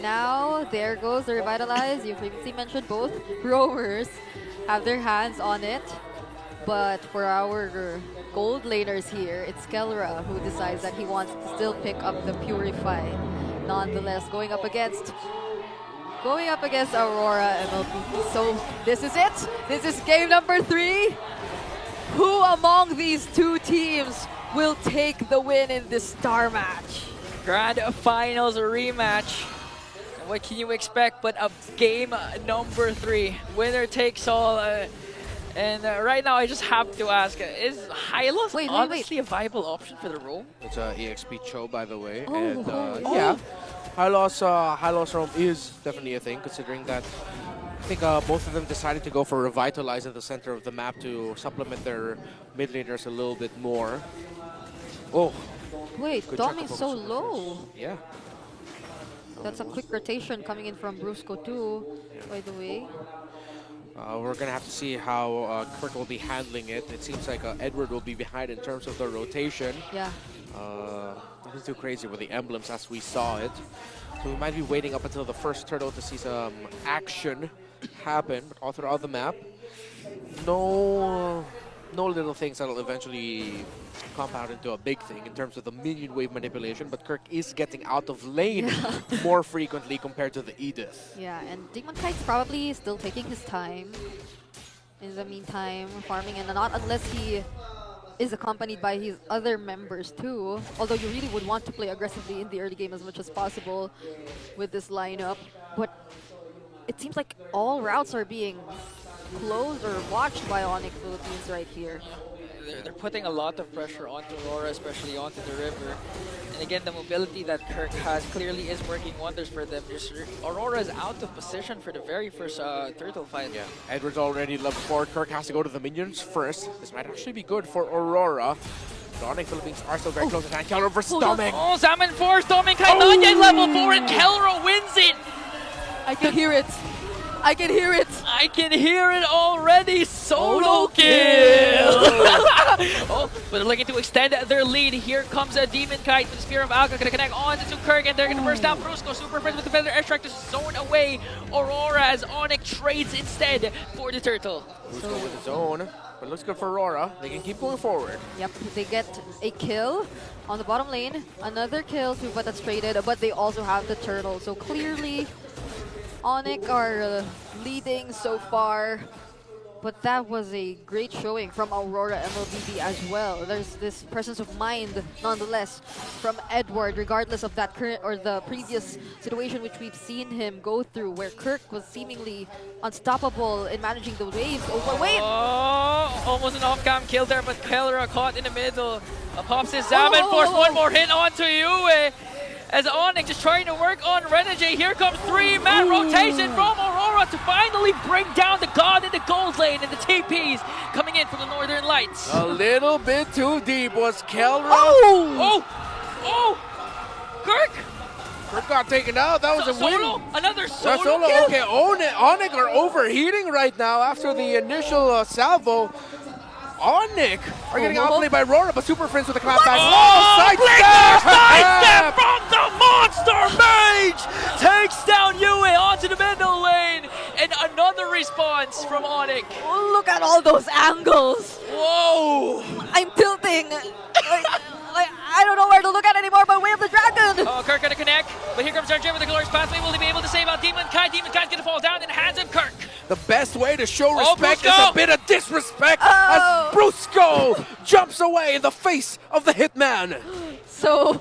now, there goes the Revitalize. You previously mentioned both rowers have their hands on it. But for our gold laners here, it's Kelra who decides that he wants to still pick up the Purify. Nonetheless, going up against Aurora MLB. So this is it. This is game number 3. Who among these two teams will take the win in this star match? Grand Finals rematch. What can you expect but a game number 3? Winner takes all. And right now, I just have to ask, is Hylos honestly a viable option for the role? It's a EXP Cho, by the way. Oh, and oh. yeah, Hylos Realm is definitely a thing, considering that I think both of them decided to go for Revitalize in the center of the map to supplement their mid laners a little bit more. Oh. Wait, Good Dom check is of so focus. low. Yeah. That's a quick rotation coming in from Brusco too, by the way. We're going to have to see how Kirk will be handling it. It seems like Edward will be behind in terms of the rotation. Yeah. Nothing too crazy with the emblems as we saw it. So we might be waiting up until the first turtle to see some action happen. But all throughout the map, no little things that'll eventually compound into a big thing in terms of the minion wave manipulation, but Kirk is getting out of lane more frequently compared to the Edith. Yeah, and Demon Kite's probably still taking his time. In the meantime, farming, and not unless he is accompanied by his other members too. Although you really would want to play aggressively in the early game as much as possible with this lineup. But it seems like all routes are being closed or watched by Onic Philippines right here. They're putting a lot of pressure onto Aurora, especially onto the river. And again, the mobility that Kirk has clearly is working wonders for them. Just Aurora is out of position for the very first turtle fight. Yeah, Edward's already level 4. Kirk has to go to the minions first. This might actually be good for Aurora. The Onic Philippines are still very close to hand. Kelra versus Doming. Oh, Salmon Force, Doming Kai not yet level 4, and Kelra wins it! I can hear it. I can hear it. I can hear it already. Solo kill. Oh, but they're looking to extend their lead. Here comes a Demon Kite with the Spear of Alka. Going to connect on to Kirk, and they're going to burst down Brusco. Super Friends with the Feather Airstrike to zone away Aurora as Onic trades instead for the turtle. Brusco with his own, but looks good for Aurora. They can keep going forward. Yep, they get a kill on the bottom lane. Another kill too, but that's traded. But they also have the turtle. So clearly, Onic are leading so far, but that was a great showing from Aurora mlbb as well. There's this presence of mind nonetheless from Edward, regardless of that current or the previous situation which we've seen him go through, where Kirk was seemingly unstoppable in managing the waves. Oh, wait! Oh, almost an off-cam kill there, but Kelra caught in the middle. Pops his Salmon Force, one more hit onto Yue. As Onic just trying to work on Renegade. Here comes 3-man rotation from Aurora to finally bring down the God in the gold lane, and the TPs coming in from the Northern Lights. A little bit too deep was Kelra. Oh! Kirk! Kirk got taken out. That was a solo? win. Another solo? That's solo. Kill? Okay, Onic are overheating right now after the initial salvo. Onic are getting outplayed by Aurora, but Super Friends with a clapback. Sidestep from the Monster Mage! Takes down Yue onto the middle lane. And another response from Onic. Oh, look at all those angles. Whoa! I'm tilting. I don't know where to look at anymore, but Way of the Dragon! Oh, Kirk gonna connect, but here comes Arjun with the glorious pathway. Will he be able to save out Demon Kite? Demon Kite's gonna fall down in the hands of Kirk. The best way to show respect is Brusco! a bit of disrespect as Brusco jumps away in the face of the Hitman. So,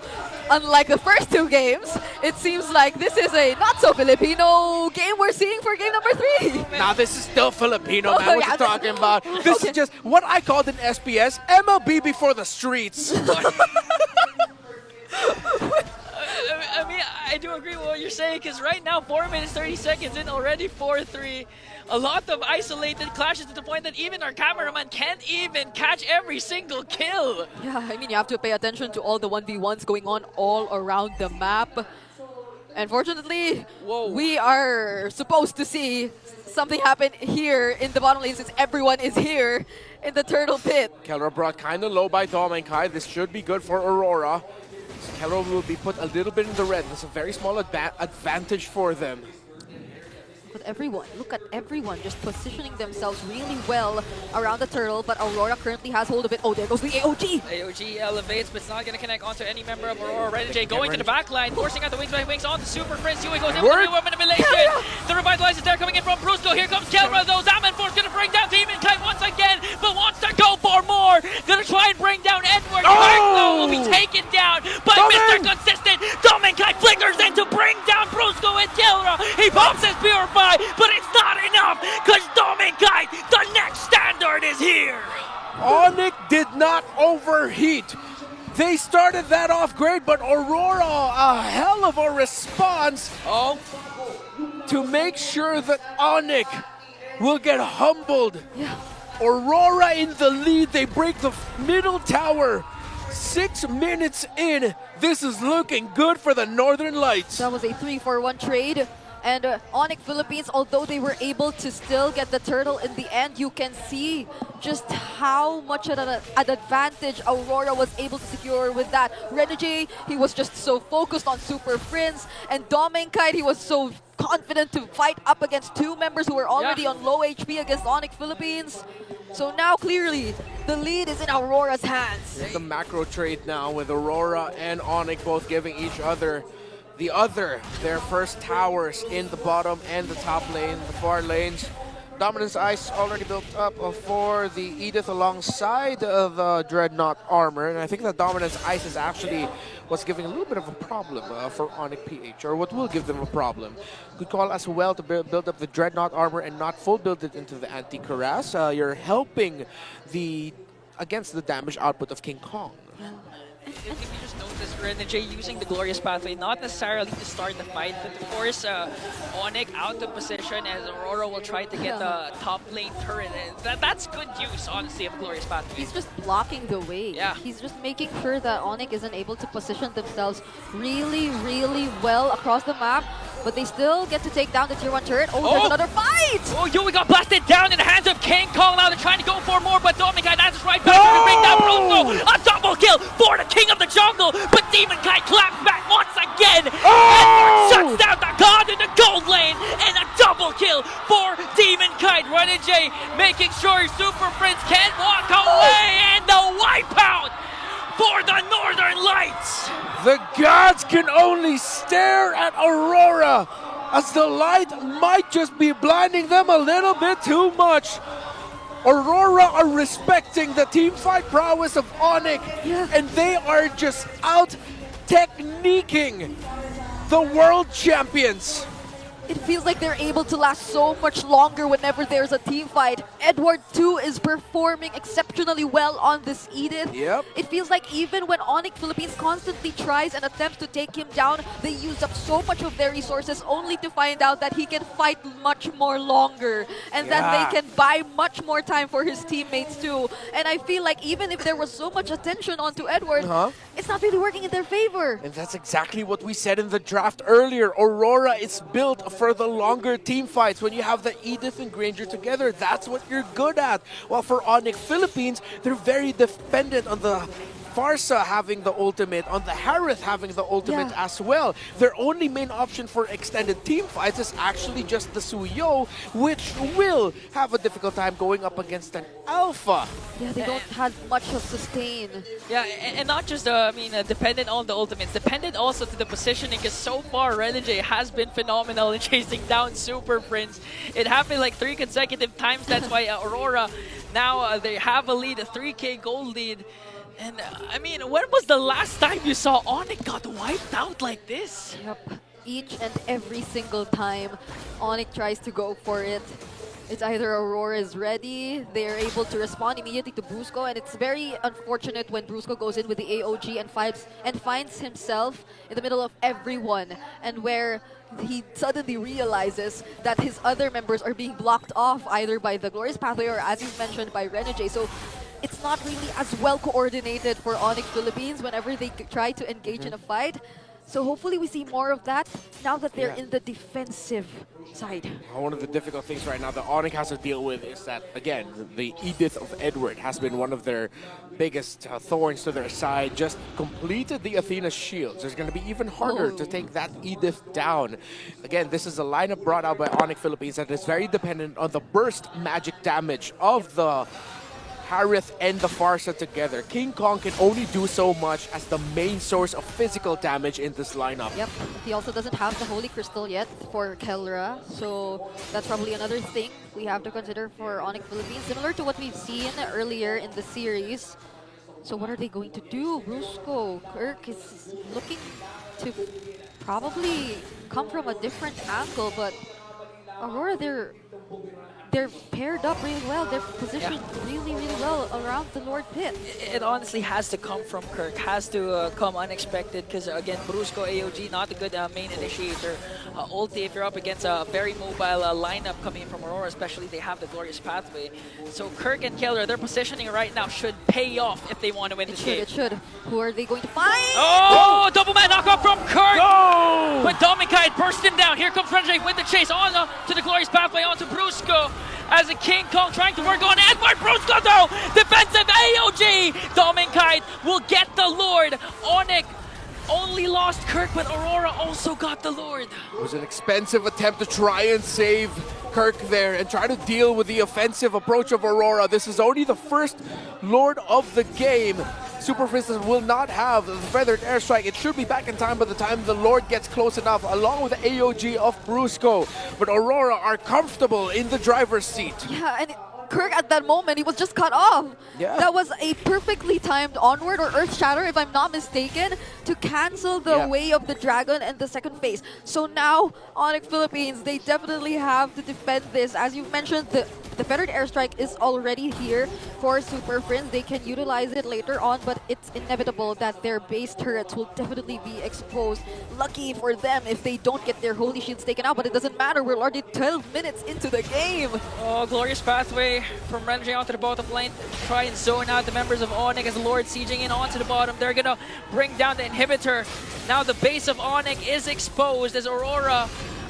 unlike the first two games, it seems like this is a not-so-Filipino game we're seeing for game number 3. Now this is still Filipino, man. What yeah, you talking about? This is just what I called in SPS, MLB before the streets. I mean, I do agree with what you're saying, because right now, 4 minutes, 30 seconds in, already 4-3. A lot of isolated clashes to the point that even our cameraman can't even catch every single kill. Yeah, I mean, you have to pay attention to all the 1v1s going on all around the map. Unfortunately, we are supposed to see something happen here in the bottom lane since everyone is here in the turtle pit. Kelra brought kind of low by Dom and Kai. This should be good for Aurora. kelra will be put a little bit in the red. That's a very small advantage for them. But everyone, look at everyone just positioning themselves really well around the turtle, but Aurora currently has hold of it. Oh, there goes the AOG! AOG elevates, but it's not going to connect onto any member of Aurora. Renegade going to the back line, forcing out the wings by wings onto Super Prince. Yui goes in with the manipulation. The revitalize is there coming in from Brusco. Here comes Kelra though. Force going to bring down Demon Kite once again, but wants to go for more. Going to try and bring down Edward. Marklo will be taken down by Mr. Consistent. Demon Kite flickers in to bring down Brusco and Kelra. He pops his Purify, but it's not enough because Demon Kite, the next standard, is here. Onic did not overheat. They started that off great, but Aurora, a hell of a response to make sure that Onic will get humbled. Yeah. Aurora in the lead. They break the middle tower. 6 minutes in. This is looking good for the Northern Lights. That was a 3-for-1 trade. And Onic Philippines, although they were able to still get the turtle in the end, you can see just how much of an advantage Aurora was able to secure with that. Renegade, he was just so focused on Super Prince, and Domenkite, he was so confident to fight up against two members who were already on low HP against Onic Philippines. So now clearly, the lead is in Aurora's hands. The macro trade now with Aurora and Onic both giving each other their first towers in the bottom and the top lane, the far lanes. Dominance Ice already built up for the Edith alongside the Dreadnought armor, and I think that Dominance Ice is actually what's giving a little bit of a problem for onicph, or what will give them a problem. Good call as well to build up the Dreadnought armor and not full build it into the anti-Cuirass. You're helping against the damage output of Kingkong. If you just notice, Renegade using the Glorious Pathway, not necessarily to start the fight, but to force Onic out of position as Aurora will try to get the top lane turret. And that's good use, honestly, of Glorious Pathway. He's just blocking the way. Yeah. He's just making sure that Onic isn't able to position themselves really, really well across the map. But they still get to take down the tier 1 turret. Oh, there's another fight! Oh, Yui got blasted down in the hands of King Kong. Now they're trying to go for more, but Domenkite answers right back to bring down Brusco. A double kill for the King of the Jungle, but Demon Kite claps back once again. Edward shuts down the God in the gold lane, and a double kill for Demon Kite. Renegade making sure Super Prince can't walk away, and the wipeout for the Northern Lights. The gods can only stare at Aurora as the light might just be blinding them a little bit too much. Aurora are respecting the teamfight prowess of Onic, and they are just out techniquing the world champions. It feels like they're able to last so much longer whenever there's a team fight. Edward too is performing exceptionally well on this Edith. Yep. It feels like even when Onic Philippines constantly tries and attempts to take him down, they use up so much of their resources only to find out that he can fight much more longer and that they can buy much more time for his teammates too. And I feel like even if there was so much attention onto Edward, it's not really working in their favor. And that's exactly what we said in the draft earlier. Aurora is built for the longer team fights. When you have the Edith and Granger together, that's what you're good at. While for Onic Philippines, they're very dependent on the Farsa having the ultimate, on the Harith having the ultimate as well. Their only main option for extended team fights is actually just the Suyo, which will have a difficult time going up against an Alpha. Yeah, they don't have much of sustain. Yeah, and not just, dependent on the ultimates, dependent also to the positioning, because so far Renegade has been phenomenal in chasing down Super Prince. It happened like 3 consecutive times, that's why Aurora, now they have a lead, a 3K gold lead. And when was the last time you saw Onic got wiped out like this? Yep. Each and every single time Onic tries to go for it, it's either Aurora is ready, they're able to respond immediately to Brusco, and it's very unfortunate when Brusco goes in with the AOG and finds himself in the middle of everyone, and where he suddenly realizes that his other members are being blocked off either by the Glorious Pathway or, as you mentioned, by Renegade. So it's not really as well coordinated for Onic Philippines whenever they try to engage in a fight. So hopefully we see more of that now that they're Yeah. in the defensive side. One of the difficult things right now that Onic has to deal with is that, again, the Edith of Edward has been one of their biggest thorns to their side. Just completed the Athena shields. It's going to be even harder to take that Edith down. Again, this is a lineup brought out by Onic Philippines that is very dependent on the burst magic damage of the Harith and the Farsa together. King Kong can only do so much as the main source of physical damage in this lineup. Yep, he also doesn't have the Holy Crystal yet for Kelra, so that's probably another thing we have to consider for Onic Philippines, similar to what we've seen earlier in the series. So what are they going to do? Brusco, Kirk is looking to probably come from a different angle, but Aurora, they're paired up really well. They're positioned really, really well around the Lord Pit. It honestly has to come from Kirk, has to come unexpected because again, Brusco, AOG, not a good main initiator. Ulti, if you're up against a very mobile lineup coming in from Aurora, especially they have the Glorious Pathway. So Kirk and Kelra, their positioning right now should pay off if they want to win this game. It should. Who are they going to find? Oh, double man knockoff from Kirk! Go! But Dominic burst him down. Here comes Renjay with the chase on to the Glorious Pathway onto Brusco. As a King Kong trying to work on Edward Brusco though! Defensive AOG! Dominic will get the Lord. Onic only lost Kirk, but Aurora also got the Lord. It was an expensive attempt to try and save Kirk there and try to deal with the offensive approach of Aurora. This is only the first Lord of the game. Super Princess will not have the Feathered Airstrike. It should be back in time by the time the Lord gets close enough, along with the AOG of Brusco. But Aurora are comfortable in the driver's seat. Yeah, and Kirk at that moment, he was just cut off. Yeah. That was a perfectly timed onward or earth shatter, if I'm not mistaken, to cancel the way of the dragon and the second phase. So now, Onic Philippines, they definitely have to defend this. As you've mentioned, the Feathered Airstrike is already here for Super Friends. They can utilize it later on, but it's inevitable that their base turrets will definitely be exposed. Lucky for them if they don't get their Holy Shields taken out, but it doesn't matter. We're already 12 minutes into the game. Oh, Glorious Pathway from Renjay onto the bottom lane. Try and zone out the members of Onic as Lord sieging in onto the bottom. They're gonna bring down the inhibitor. Now the base of Onic is exposed as Aurora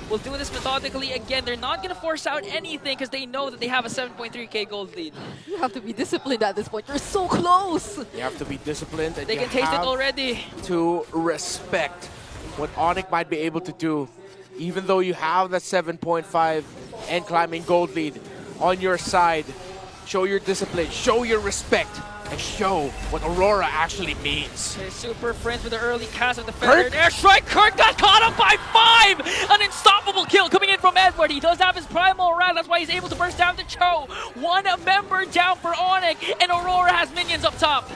will do this methodically again. They're not gonna force out anything because they know that they have a 7.3k gold lead. You have to be disciplined at this point. You're so close. You have to be disciplined and They you can taste it have already. to respect what Onic might be able to do. Even though you have that 7.5 and climbing gold lead on your side, show your discipline, show your respect, and show what Aurora actually means. Okay, Super Friends with the early cast of the Feathered Airstrike. Kirk got caught up by 5! An unstoppable kill coming in from Edward. He does have his primal round, that's why he's able to burst down to Cho. One member down for Onic, and Aurora has minions up top.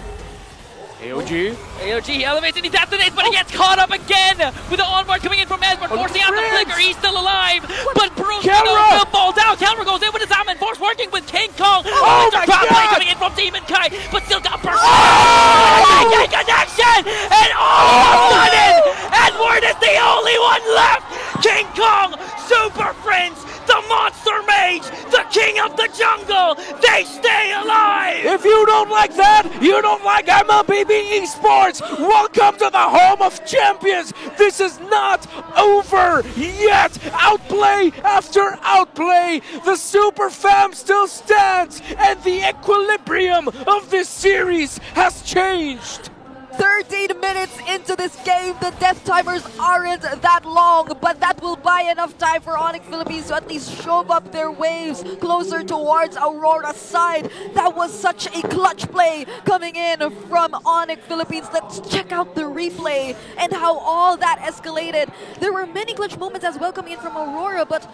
AOG. AOG, he elevates and he detonates, but he gets caught up again with the onboard coming in from Edward, forcing out the flicker. He's still alive, but Bruce will fall down. Kelra goes in with his Salmon Force, working with King Kong. Oh my God! Coming in from Demon Kai, but still got burst. Oh! Connection! And all of a sudden, Edward is the only one left. King Kong, Super Friends, the Monster Mage, the King of the Jungle, they stay alive! If you don't like that, you don't like mlbb esports. Welcome to the home of champions. This is not over yet. Outplay after outplay. The Super Fam still stands, and the equilibrium of this series has changed. 13 minutes into this game, the death timers aren't that long, but that will buy enough time for Onic Philippines to at least shove up their waves closer towards Aurora's side. That was such a clutch play coming in from Onic Philippines. Let's check out the replay and how all that escalated. There were many clutch moments as well coming in from Aurora, but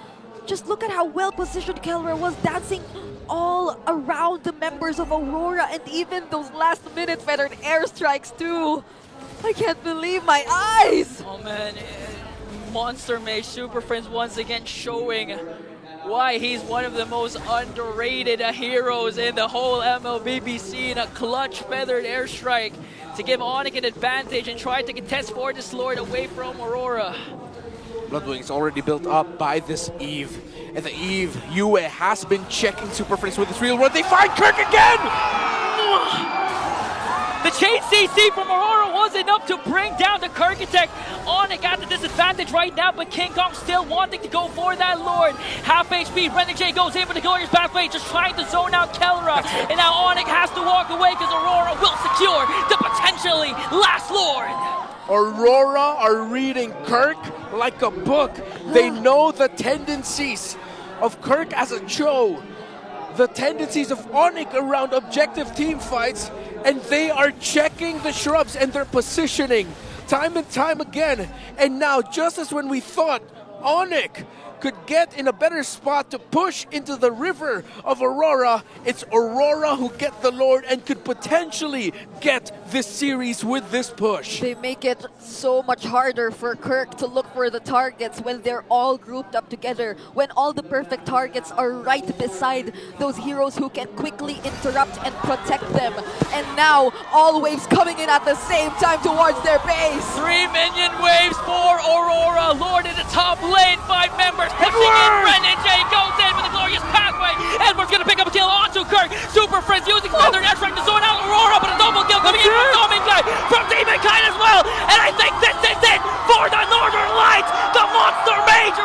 just look at how well positioned Kelra was, dancing all around the members of Aurora, and even those last minute Feathered Airstrikes too. I can't believe my eyes! Oh man, Monster Mage Super Friends once again showing why he's one of the most underrated heroes in the whole MLBB scene. A clutch Feathered Airstrike to give Onic an advantage and try to contest for this Lord away from Aurora. Bloodwing's already built up by this Eve. And the Eve, Yue has been checking Super Friends with his real run. They find Kirk again! The chain CC from Aurora was enough to bring down the Architect. Onic at the disadvantage right now, but King Kong still wanting to go for that Lord. Half HP, Renegade goes in for the glorious pathway, just trying to zone out Kelra. And now Onic has to walk away because Aurora will secure the potentially last Lord. Aurora are reading Kirk like a book. They know the tendencies of Kirk as a Cho, the tendencies of Onic around objective team fights, and they are checking the shrubs and their positioning time and time again. And now, just as when we thought Onic could get in a better spot to push into the river of Aurora, it's Aurora who get the Lord and could potentially get this series with this push. They make it so much harder for Kirk to look for the targets when they're all grouped up together, when all the perfect targets are right beside those heroes who can quickly interrupt and protect them. And now, all waves coming in at the same time towards their base. 3 minion waves for Aurora. Lord in the top lane, 5 members pushing in. Renegade goes in with a glorious pathway. Edward's gonna pick up a kill onto Kirk. Super Friends using Feather Edge trying to zone out Aurora, but a double kill coming in from Dominkai, from Demonkind as well. And I think this is it for the Northern Lights. The Monster Major